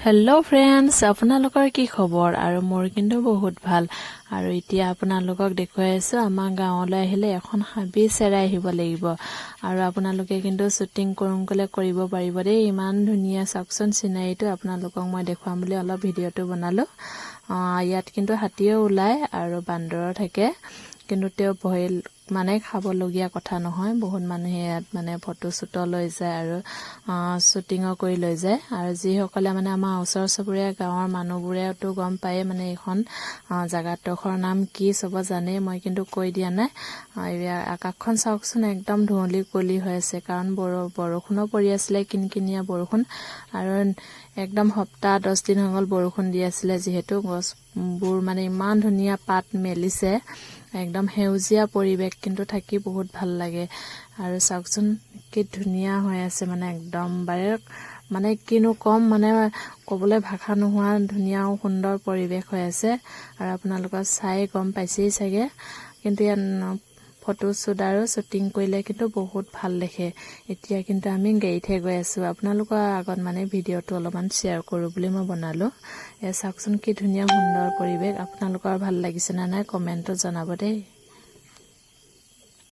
Hello' friends, আপোনালোকৰ কি খবৰ? আৰু মোৰ কিন্তু বহুত ভাল। আৰু এতিয়া আপোনালোকক দেখুৱাই আছোঁ, আমাৰ গাঁৱলৈ আহিলে এখন হাবি চেৰাই আহিব লাগিব। আৰু আপোনালোকে কিন্তু শ্বুটিং কৰোঁ ক'লে কৰিব পাৰিব দেই। ইমান ধুনীয়া চাওকচোন চিনাৰীটো। আপোনালোকক মই দেখুৱাম বুলি অলপ ভিডিঅ'টো বনালোঁ। ইয়াত কিন্তু হাতীও ওলায় আৰু বান্দৰো থাকে, কিন্তু তেওঁ ভয় মানে খাবলগীয়া কথা নহয়। বহুত মানুহে ইয়াত মানে ফটো চুটো লৈ যায় আৰু শ্বুটিঙো কৰি লৈ যায়। আৰু যিসকলে মানে আমাৰ ওচৰ চুবুৰীয়া গাঁৱৰ মানুহবোৰেতো গম পায়ে মানে এইখন জেগাডোখৰ নাম কি চব জানেই, মই কিন্তু কৈ দিয়া নাই। আকাশখন চাওকচোন, একদম ধুঁৱলি কুঁৱলী হৈ আছে, কাৰণ বৰষুণো পৰি আছিলে, কিনকিনীয়া বৰষুণ। আৰু একদম সপ্তাহ 10 দিন হৈ গ'ল বৰষুণ দি আছিলে, যিহেতু গছবোৰ মানে ইমান ধুনীয়া পাত মেলিছে, একদম সেউজীয়া পৰিৱেশ, কিন্তু থাকি বহুত ভাল লাগে। আৰু চাওকচোন কি ধুনীয়া হৈ আছে, মানে একদম মানে কিনো ক'ম, মানে ক'বলৈ ভাষা নোহোৱা ধুনীয়া আৰু সুন্দৰ পৰিৱেশ হৈ আছে। আৰু আপোনালোকৰ চাই গম পাইছেই চাগে, কিন্তু ইয়াত ফটো শ্বুট আৰু শ্বুটিং কৰিলে কিন্তু বহুত ভাল দেখে। এতিয়া কিন্তু আমি গাড়ীতহে গৈ আছোঁ। আপোনালোকৰ আগত মানে ভিডিঅ'টো অলপমান শ্বেয়াৰ কৰোঁ বুলি মই বনালোঁ। চাওকচোন কি ধুনীয়া সুন্দৰ পৰিৱেশ। আপোনালোকৰ ভাল লাগিছেনে নাই কমেণ্টত জনাব দেই।